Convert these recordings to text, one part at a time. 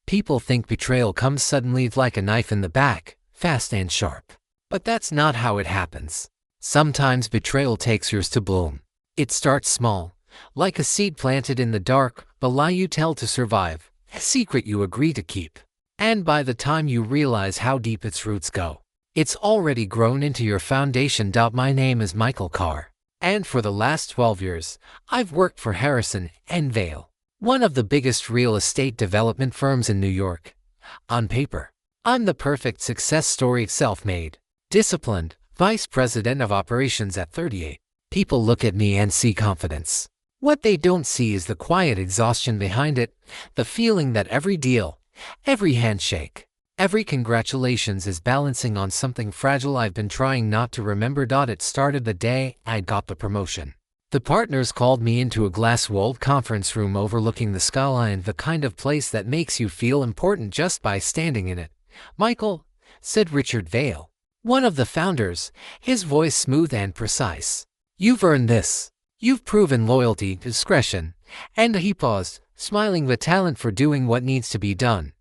People think betrayal comes suddenly like a knife in the back, fast and sharp. But that's not how it happens. Sometimes betrayal takes years to bloom. It starts small, like a seed planted in the dark, a lie you tell to survive, a secret you agree to keep. And by the time you realize how deep its roots go, it's already grown into your foundation. My name is Michael Carr, and for the last 12 years, I've worked for Harrison & Vale, one of the biggest real estate development firms in New York. On paper, I'm the perfect success story, self-made, disciplined, vice president of operations at 38. People look at me and see confidence. What they don't see is the quiet exhaustion behind it, the feeling that every deal, every handshake, every congratulations is balancing on something fragile. I've been trying not to remember. It started the day I got the promotion. The partners called me into a glass-walled conference room overlooking the skyline, the kind of place that makes you feel important just by standing in it. "Michael," said Richard Vale, one of the founders, his voice smooth and precise, "you've earned this. You've proven loyalty, discretion," and he paused, smiling, "the talent for doing what needs to be done.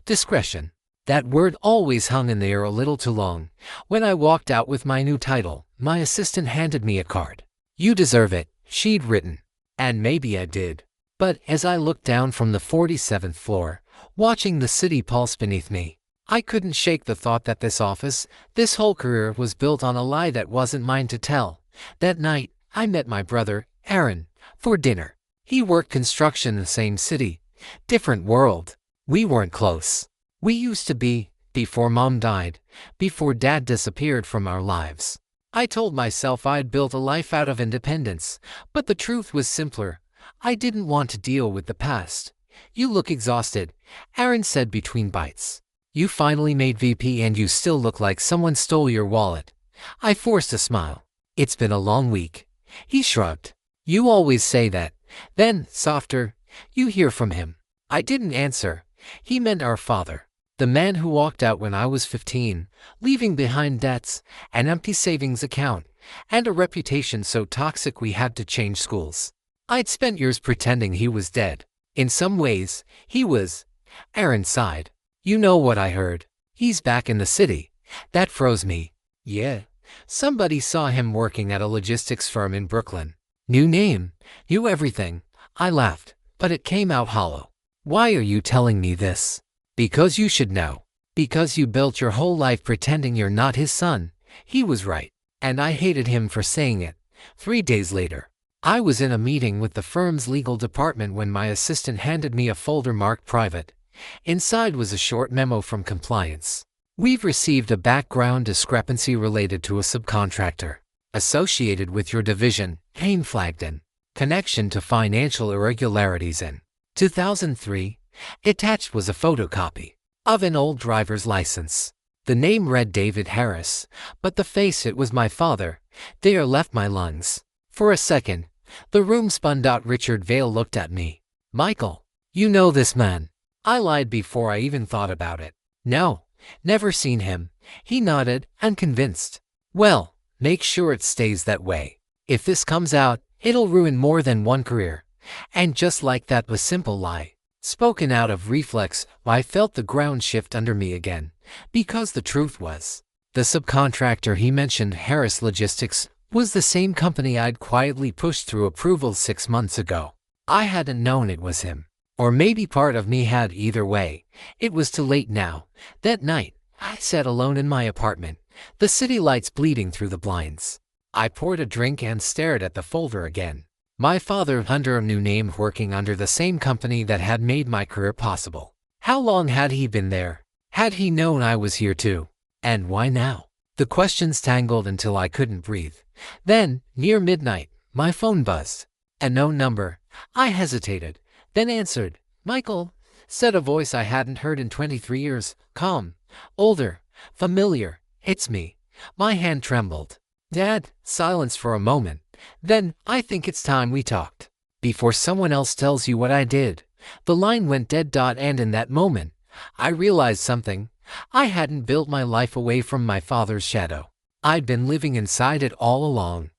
Discretion." That word always hung in the air a little too long. When I walked out with my new title, my assistant handed me a card. "You deserve it," she'd written. And maybe I did. But as I looked down from the 47th floor, watching the city pulse beneath me, I couldn't shake the thought that this office, this whole career, was built on a lie that wasn't mine to tell. That night, I met my brother, Aaron, for dinner. He worked construction in the same city. Different world. We weren't close. We used to be, before Mom died, before Dad disappeared from our lives. I told myself I'd built a life out of independence, but the truth was simpler. I didn't want to deal with the past. "You look exhausted," Aaron said between bites. "You finally made VP and you still look like someone stole your wallet." I forced a smile. "It's been a long week." He shrugged. "You always say that." Then, softer, "You hear from him." I didn't answer. He meant our father. The man who walked out when I was 15, leaving behind debts, an empty savings account, and a reputation so toxic we had to change schools. I'd spent years pretending he was dead. In some ways, he was. Aaron sighed. "You know what I heard? He's back in the city." That froze me. "Yeah. Somebody saw him working at a logistics firm in Brooklyn. New name, knew everything." I laughed, but it came out hollow. "Why are you telling me this?" "Because you should know. Because you built your whole life pretending you're not his son." He was right. And I hated him for saying it. 3 days later, I was in a meeting with the firm's legal department when my assistant handed me a folder marked private. Inside was a short memo from compliance. "We've received a background discrepancy related to a subcontractor associated with your division, name flagged in connection to financial irregularities in 2003. Attached was a photocopy of an old driver's license. The name read David Harris, but the face, it was my father. There left my lungs. For a second, the room spun. Richard Vale looked at me. "Michael, you know this man?" I lied before I even thought about it. "No, never seen him." He nodded, unconvinced. "Well, make sure it stays that way. If this comes out, it'll ruin more than one career." And just like that, the simple lie, spoken out of reflex, I felt the ground shift under me again. Because the truth was, the subcontractor he mentioned, Harris Logistics, was the same company I'd quietly pushed through approval 6 months ago. I hadn't known it was him. Or maybe part of me had. Either way, it was too late now. That night, I sat alone in my apartment, the city lights bleeding through the blinds. I poured a drink and stared at the folder again. My father, under a new name, working under the same company that had made my career possible. How long had he been there? Had he known I was here too? And why now? The questions tangled until I couldn't breathe. Then, near midnight, my phone buzzed. A known number. I hesitated, then answered. "Michael," said a voice I hadn't heard in 23 years, calm, older, familiar. "It's me." My hand trembled. "Dad." Silence for a moment. Then, "I think it's time we talked. Before someone else tells you what I did." The line went dead. And in that moment, I realized something. I hadn't built my life away from my father's shadow. I'd been living inside it all along.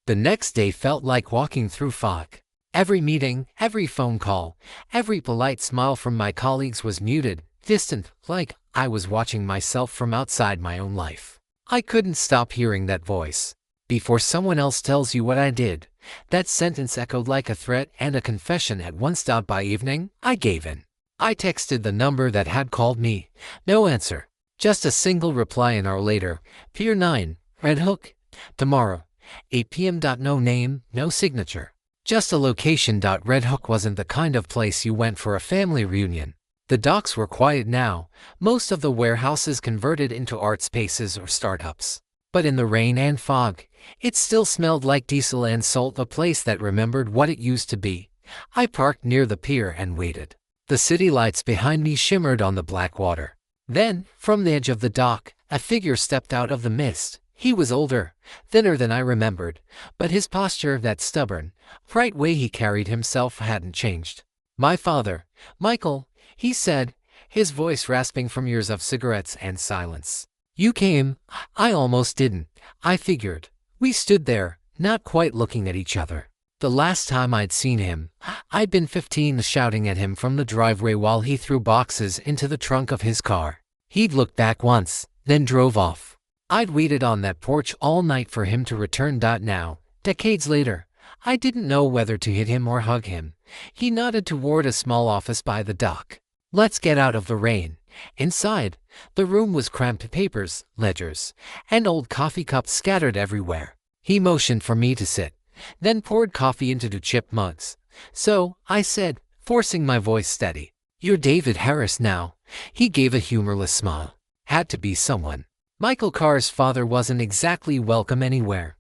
The next day felt like walking through fog. Every meeting, every phone call, every polite smile from my colleagues was muted, distant, like I was watching myself from outside my own life. I couldn't stop hearing that voice. Before someone else tells you what I did, that sentence echoed like a threat and a confession at once. By evening, I gave in. I texted the number that had called me. No answer. Just a single reply an hour later. Pier 9, Red Hook. Tomorrow, 8 p.m. No name, no signature. Just a location. Red Hook wasn't the kind of place you went for a family reunion. The docks were quiet now, most of the warehouses converted into art spaces or startups. But in the rain and fog, it still smelled like diesel and salt, a place that remembered what it used to be. I parked near the pier and waited. The city lights behind me shimmered on the black water. Then, from the edge of the dock, a figure stepped out of the mist. He was older, thinner than I remembered, but his posture, that stubborn, bright way he carried himself, hadn't changed. "My father, Michael," he said, his voice rasping from years of cigarettes and silence. "You came." I almost didn't. I figured. We stood there, not quite looking at each other. The last time I'd seen him, I'd been 15, shouting at him from the driveway while he threw boxes into the trunk of his car. He'd looked back once, then drove off. I'd waited on that porch all night for him to return. Now, decades later, I didn't know whether to hit him or hug him. He nodded toward a small office by the dock. "Let's get out of the rain." Inside, the room was cramped, papers, ledgers, and old coffee cups scattered everywhere. He motioned for me to sit, then poured coffee into 2 chipped mugs. "So," I said, forcing my voice steady, "you're David Harris now." He gave a humorless smile. Had to be someone. Michael Carr's father wasn't exactly welcome anywhere.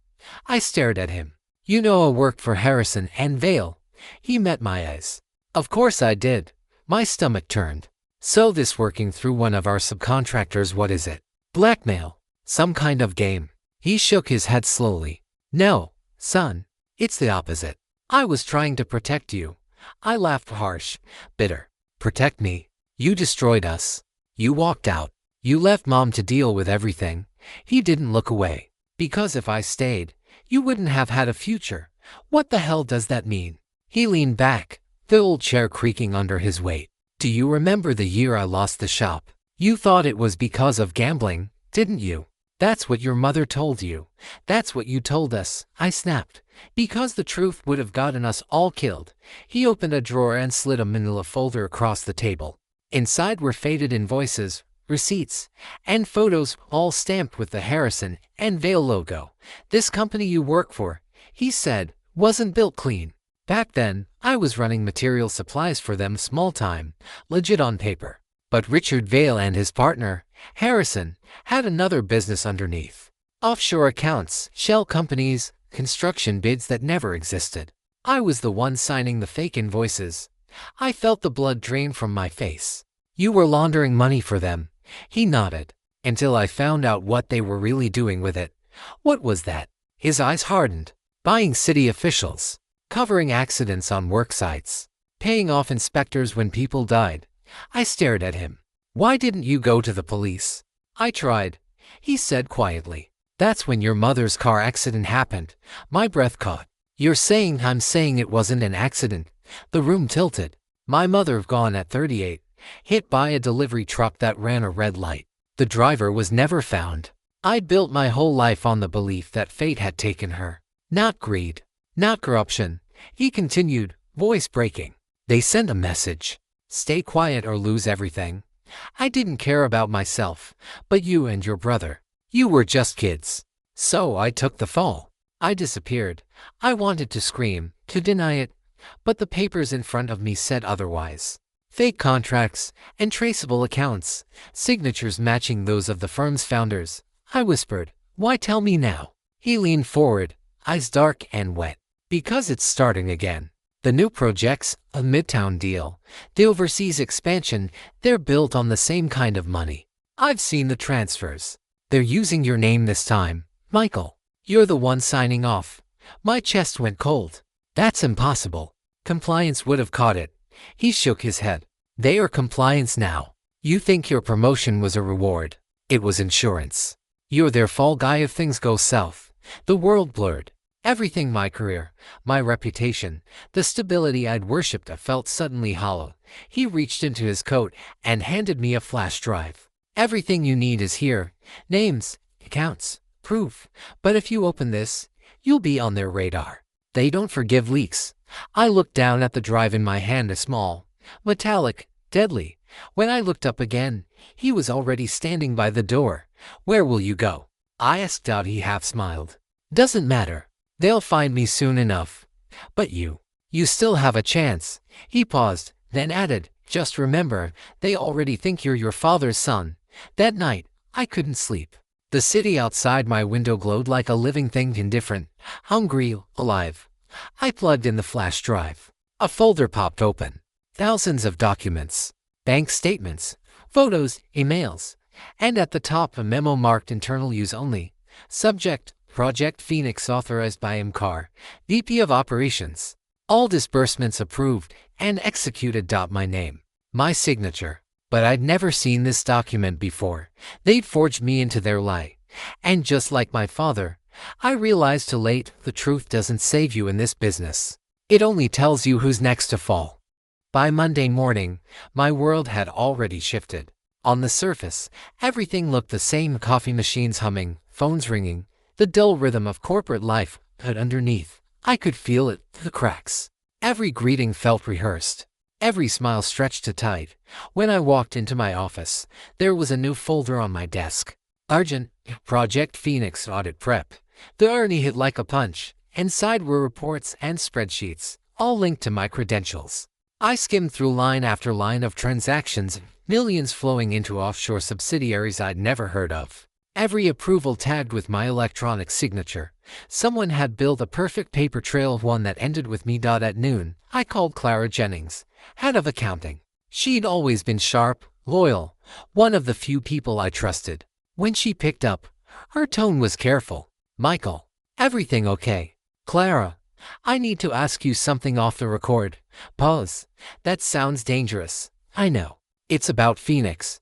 I stared at him. "You know I worked for Harrison and Vale." He met my eyes. Of course I did. My stomach turned. "So this working through one of our subcontractors, what is it? Blackmail? Some kind of game?" He shook his head slowly. "No, son. It's the opposite. I was trying to protect you." I laughed, harsh, bitter. "Protect me? You destroyed us. You walked out. You left Mom to deal with everything." He didn't look away. "Because if I stayed, you wouldn't have had a future." "What the hell does that mean?" He leaned back, the old chair creaking under his weight. "Do you remember the year I lost the shop? You thought it was because of gambling, didn't you? That's what your mother told you. That's what you told us." I snapped. "Because the truth would have gotten us all killed." He opened a drawer and slid a manila folder across the table. Inside were faded invoices, receipts, and photos, all stamped with the Harrison and Vale logo. "This company you work for," he said, "wasn't built clean. Back then, I was running material supplies for them, small time, legit on paper. But Richard Vale and his partner, Harrison, had another business underneath. Offshore accounts, shell companies, construction bids that never existed. I was the one signing the fake invoices." I felt the blood drain from my face. "You were laundering money for them." He nodded. "Until I found out what they were really doing with it." "What was that?" His eyes hardened. "Buying city officials. Covering accidents on work sites. Paying off inspectors when people died." I stared at him. "Why didn't you go to the police?" "I tried," he said quietly. "That's when your mother's car accident happened." My breath caught. "You're saying I'm saying it wasn't an accident?" The room tilted. "My mother gone at 38, hit by a delivery truck that ran a red light. The driver was never found. I'd built my whole life on the belief that fate had taken her. Not greed, not corruption," he continued, voice breaking. "They sent a message. Stay quiet or lose everything. I didn't care about myself, but you and your brother. You were just kids. So I took the fall. I disappeared." I wanted to scream, to deny it, but the papers in front of me said otherwise. Fake contracts and traceable accounts, signatures matching those of the firm's founders. I whispered, "Why tell me now?" He leaned forward, eyes dark and wet. "Because it's starting again. The new projects, a Midtown deal, the overseas expansion, they're built on the same kind of money. I've seen the transfers. They're using your name this time, Michael. You're the one signing off." My chest went cold. "That's impossible. Compliance would have caught it." He shook his head. "They are compliance now. You think your promotion was a reward. It was insurance. You're their fall guy if things go south." The world blurred. Everything, my career, my reputation, the stability I'd worshipped felt suddenly hollow. He reached into his coat and handed me a flash drive. Everything you need is here. Names, accounts, proof. But if you open this, you'll be on their radar. They don't forgive leaks. I looked down at the drive in my hand, a small, metallic, deadly. When I looked up again, he was already standing by the door. Where will you go? I asked out. He half smiled. Doesn't matter. They'll find me soon enough. But you still have a chance. He paused, then added, just remember, they already think you're your father's son. That night, I couldn't sleep. The city outside my window glowed like a living thing, indifferent, hungry, alive. I plugged in the flash drive. A folder popped open. Thousands of documents, bank statements, photos, emails, and at the top a memo marked internal use only. Subject, Project Phoenix, authorized by Carr, VP of Operations. All disbursements approved and executed. My name, my signature. But I'd never seen this document before. They'd forged me into their lie. And just like my father, I realized too late, the truth doesn't save you in this business. It only tells you who's next to fall. By Monday morning, my world had already shifted. On the surface, everything looked the same: coffee machines humming, phones ringing, the dull rhythm of corporate life. But underneath, I could feel it, the cracks. Every greeting felt rehearsed. Every smile stretched too tight. When I walked into my office, there was a new folder on my desk. Urgent, Project Phoenix audit prep. The irony hit like a punch. Inside were reports and spreadsheets, all linked to my credentials. I skimmed through line after line of transactions, millions flowing into offshore subsidiaries I'd never heard of. Every approval tagged with my electronic signature. Someone had built a perfect paper trail, one that ended with me. At noon, I called Clara Jennings, head of accounting. She'd always been sharp, loyal, one of the few people I trusted. When she picked up, her tone was careful. Michael, everything okay? Clara, I need to ask you something off the record. Pause. That sounds dangerous. I know. It's about Phoenix.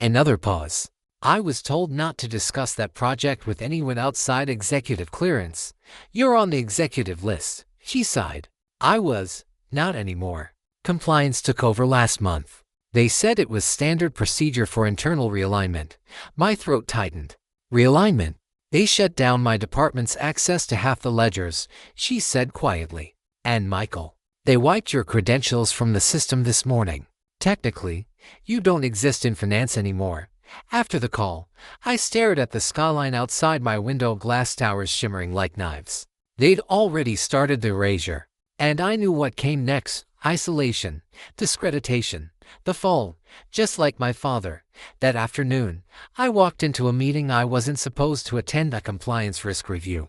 Another pause. I was told not to discuss that project with anyone outside executive clearance. You're on the executive list. She sighed. I was. Not anymore. Compliance took over last month. They said it was standard procedure for internal realignment. My throat tightened. Realignment? They shut down my department's access to half the ledgers, she said quietly. And Michael, they wiped your credentials from the system this morning. Technically, you don't exist in finance anymore. After the call, I stared at the skyline outside my window, glass towers shimmering like knives. They'd already started the erasure. And I knew what came next: isolation, discreditation, the fall. Just like my father, that afternoon, I walked into a meeting I wasn't supposed to attend, a compliance risk review.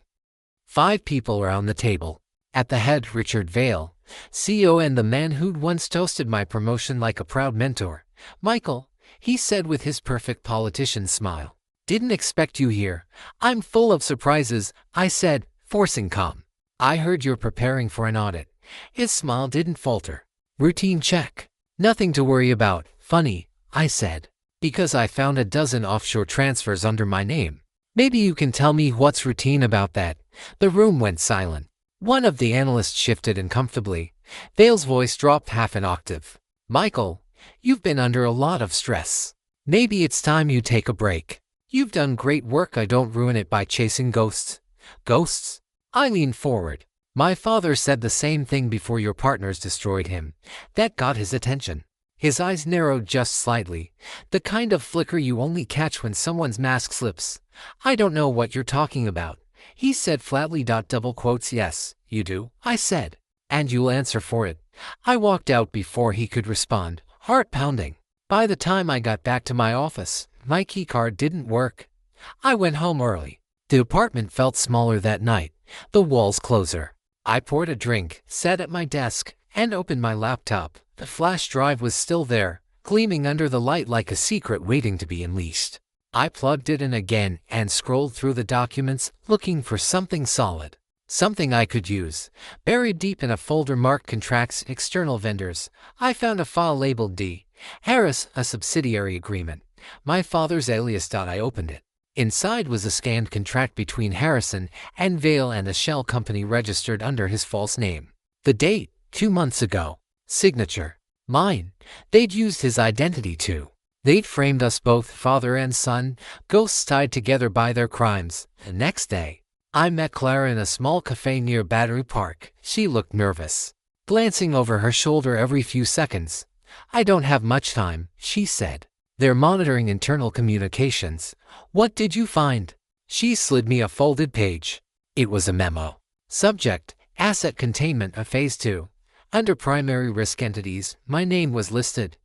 5 people around the table. At the head, Richard Vail, CEO and the man who'd once toasted my promotion like a proud mentor. Michael, he said with his perfect politician smile. Didn't expect you here. I'm full of surprises, I said, forcing calm. I heard you're preparing for an audit. His smile didn't falter. Routine check. Nothing to worry about. Funny, I said, because I found a dozen offshore transfers under my name. Maybe you can tell me what's routine about that. The room went silent. One of the analysts shifted uncomfortably. Vail's voice dropped half an octave. Michael, you've been under a lot of stress. Maybe it's time you take a break. You've done great work. I don't ruin it by chasing ghosts. Ghosts? I leaned forward. My father said the same thing before your partners destroyed him. That got his attention. His eyes narrowed just slightly, the kind of flicker you only catch when someone's mask slips. I don't know what you're talking about, he said flatly. Double quotes. Yes, you do, I said. And you'll answer for it. I walked out before he could respond, heart pounding. By the time I got back to my office, my keycard didn't work. I went home early. The apartment felt smaller that night, the walls closer. I poured a drink, sat at my desk, and opened my laptop. The flash drive was still there, gleaming under the light like a secret waiting to be unleashed. I plugged it in again and scrolled through the documents, looking for something solid. Something I could use. Buried deep in a folder marked Contracts, External Vendors, I found a file labeled D. Harris, a subsidiary agreement. My father's alias. I opened it. Inside was a scanned contract between Harrison and Vale and a shell company registered under his false name. The date, 2 months ago. Signature. Mine. They'd used his identity too. They'd framed us both, father and son, ghosts tied together by their crimes. The next day, I met Clara in a small cafe near Battery Park. She looked nervous, glancing over her shoulder every few seconds. "I don't have much time," she said. "They're monitoring internal communications." "What did you find?" She slid me a folded page. It was a memo. Subject: Asset Containment of Phase 2. Under Primary Risk Entities, my name was listed.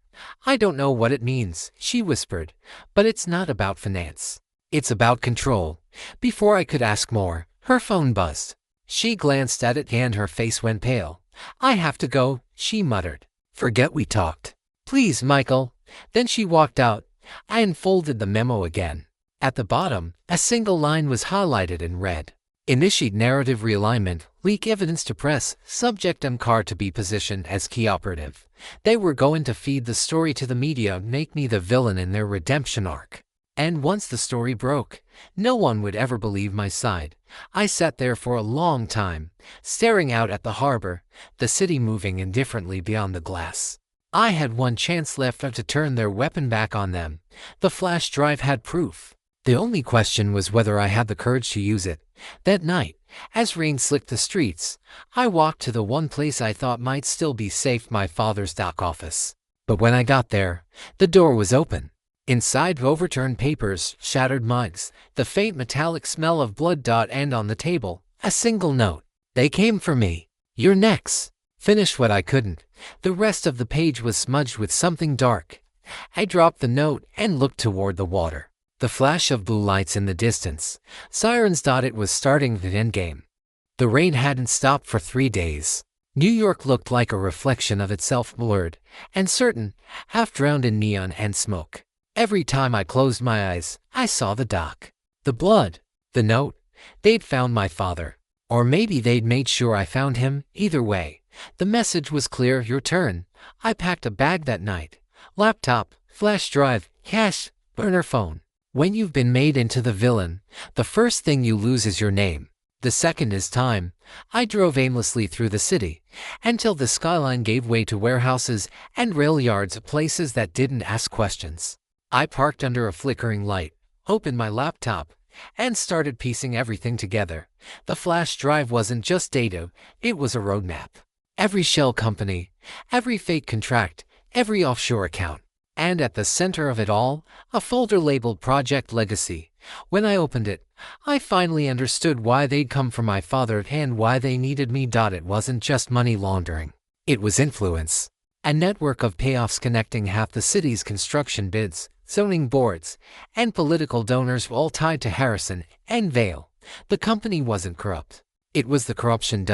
"I don't know what it means," she whispered, "but it's not about finance. It's about control." Before I could ask more, her phone buzzed. She glanced at it and her face went pale. "I have to go," she muttered. "Forget we talked. Please, Michael." Then she walked out. I unfolded the memo again. At the bottom, a single line was highlighted in red. Initiate narrative realignment, leak evidence to press, subject Carr to be positioned as key operative. They were going to feed the story to the media, make me the villain in their redemption arc. And once the story broke, no one would ever believe my side. I sat there for a long time, staring out at the harbor, the city moving indifferently beyond the glass. I had one chance left to turn their weapon back on them. The flash drive had proof. The only question was whether I had the courage to use it. That night, as rain slicked the streets, I walked to the one place I thought might still be safe, my father's dock office. But when I got there, the door was open. Inside, overturned papers, shattered mugs, the faint metallic smell of blood. And on the table, a single note. "They came for me. You're next." Finished what I couldn't. The rest of the page was smudged with something dark. I dropped the note and looked toward the water. The flash of blue lights in the distance. Sirens. It was starting the endgame. The rain hadn't stopped for 3 days. New York looked like a reflection of itself, blurred and certain, half drowned in neon and smoke. Every time I closed my eyes, I saw the dock. The blood. The note. They'd found my father. Or maybe they'd made sure I found him. Either way, the message was clear: your turn. I packed a bag that night. Laptop, flash drive, cash, burner phone. When you've been made into the villain, the first thing you lose is your name. The second is time. I drove aimlessly through the city, until the skyline gave way to warehouses and rail yards, places that didn't ask questions. I parked under a flickering light, opened my laptop, and started piecing everything together. The flash drive wasn't just data, it was a roadmap. Every shell company, every fake contract, every offshore account. And at the center of it all, a folder labeled Project Legacy. When I opened it, I finally understood why they'd come for my father and why they needed me. It wasn't just money laundering. It was influence. A network of payoffs connecting half the city's construction bids, zoning boards, and political donors, all tied to Harrison and Vale. The company wasn't corrupt. It was the corruption.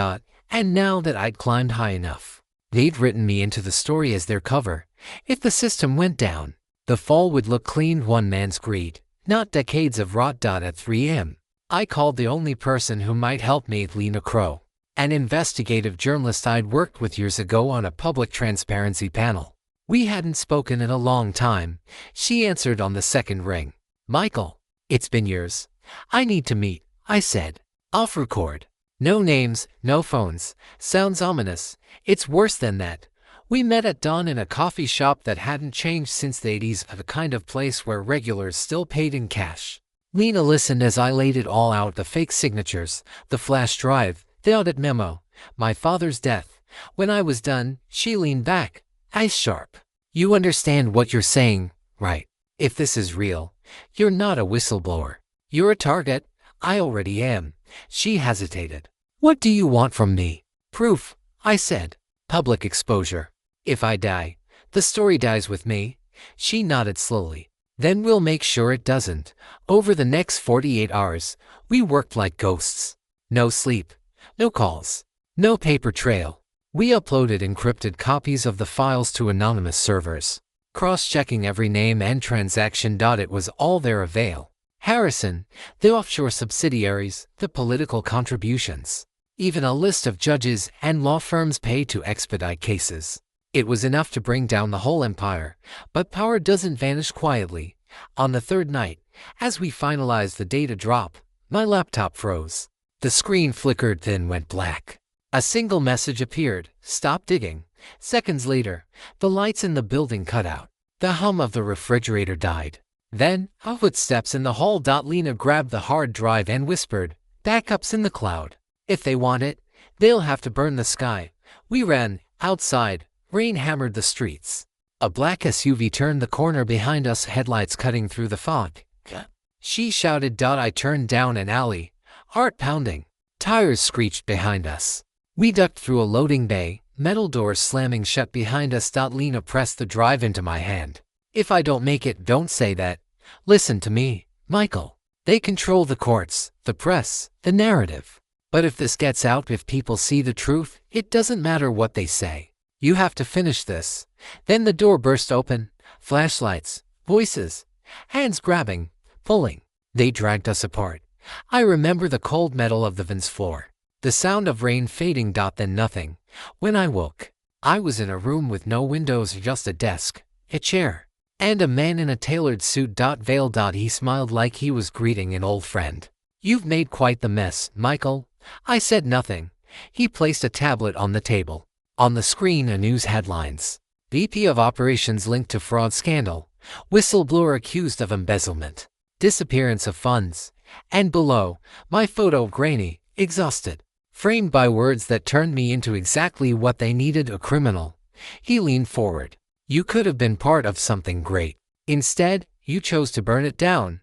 And now that I'd climbed high enough, they'd written me into the story as their cover. If the system went down, the fall would look clean. One man's greed, not decades of rot. At 3 a.m., I called the only person who might help me, Lena Crow, an investigative journalist I'd worked with years ago on a public transparency panel. We hadn't spoken in a long time. She answered on the second ring. "Michael, it's been years. I need to meet," I said. "Off record. No names, no phones." Sounds ominous. It's worse than that. We met at dawn in a coffee shop that hadn't changed since the 80s, the kind of place where regulars still paid in cash. Lena listened as I laid it all out: the fake signatures, the flash drive, the audit memo, my father's death. When I was done, she leaned back, eyes sharp. "You understand what you're saying, right? If this is real, you're not a whistleblower. You're a target." "I already am." She hesitated. "What do you want from me?" "Proof," I said. "Public exposure. If I die, the story dies with me." She nodded slowly. "Then we'll make sure it doesn't." Over the next 48 hours, we worked like ghosts. No sleep, no calls, no paper trail. We uploaded encrypted copies of the files to anonymous servers, cross-checking every name and transaction. It was all there avail. Harrison, the offshore subsidiaries, the political contributions, even a list of judges and law firms paid to expedite cases. It was enough to bring down the whole empire, but power doesn't vanish quietly. On the third night, as we finalized the data drop, my laptop froze. The screen flickered, then went black. A single message appeared: "Stop digging." Seconds later, the lights in the building cut out. The hum of the refrigerator died. Then, footsteps in the hall. Lena grabbed the hard drive and whispered, "Backup's in the cloud. If they want it, they'll have to burn the sky." We ran. Outside, rain hammered the streets. A black SUV turned the corner behind us, headlights cutting through the fog. She shouted. I turned down an alley, heart pounding. Tires screeched behind us. We ducked through a loading bay, metal doors slamming shut behind us. Lena pressed the drive into my hand. "If I don't make it, don't say that. Listen to me, Michael. They control the courts, the press, the narrative. But if this gets out, if people see the truth, it doesn't matter what they say. You have to finish this." Then the door burst open. Flashlights, voices, hands grabbing, pulling. They dragged us apart. I remember the cold metal of the vans floor. The sound of rain fading. Then nothing. When I woke, I was in a room with no windows, just a desk, a chair, and a man in a tailored suit. Veiled. He smiled like he was greeting an old friend. "You've made quite the mess, Michael." I said nothing. He placed a tablet on the table. On the screen, a news headlines. VP of Operations linked to fraud scandal. Whistleblower accused of embezzlement. Disappearance of funds. And below, my photo, grainy, exhausted, framed by words that turned me into exactly what they needed: a criminal. He leaned forward. "You could have been part of something great. Instead, you chose to burn it down."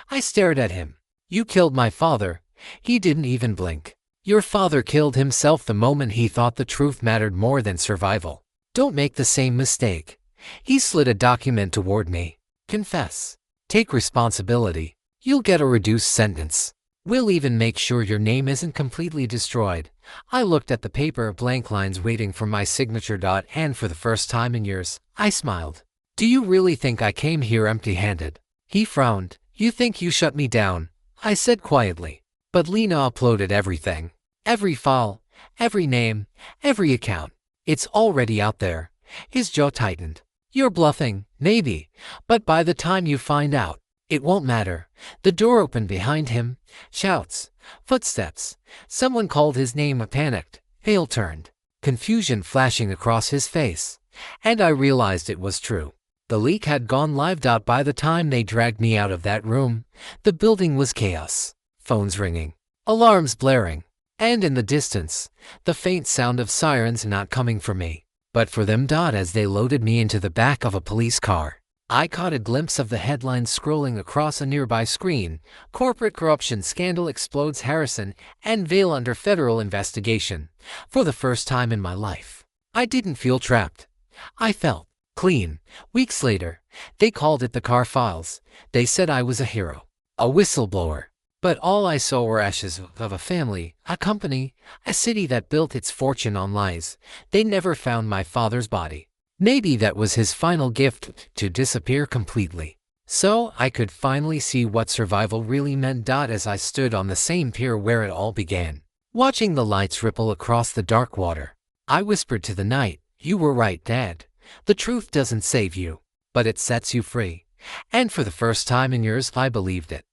I stared at him. "You killed my father." He didn't even blink. "Your father killed himself the moment he thought the truth mattered more than survival. Don't make the same mistake." He slid a document toward me. "Confess. Take responsibility. You'll get a reduced sentence. We'll even make sure your name isn't completely destroyed." I looked at the paper, blank lines waiting for my signature. And for the first time in years, I smiled. "Do you really think I came here empty-handed?" He frowned. "You think you shut me down?" I said quietly. "But Lena uploaded everything. Every file, every name, every account. It's already out there." His jaw tightened. "You're bluffing, maybe, but by the time you find out, it won't matter." The door opened behind him. Shouts, footsteps. Someone called his name. I panicked. Hale turned, confusion flashing across his face. And I realized it was true. The leak had gone live. By the time they dragged me out of that room, the building was chaos. Phones ringing, alarms blaring, and in the distance, the faint sound of sirens, not coming for me, but for them. As they loaded me into the back of a police car, I caught a glimpse of the headlines scrolling across a nearby screen: "Corporate corruption scandal explodes Harrison and Vale under federal investigation." For the first time in my life, I didn't feel trapped. I felt clean. Weeks later, they called it the Carr files. They said I was a hero, a whistleblower. But all I saw were ashes of a family, a company, a city that built its fortune on lies. They never found my father's body. Maybe that was his final gift, to disappear completely. So I could finally see what survival really meant. As I stood on the same pier where it all began, watching the lights ripple across the dark water, I whispered to the night, "You were right, Dad. The truth doesn't save you, but it sets you free." And for the first time in years, I believed it.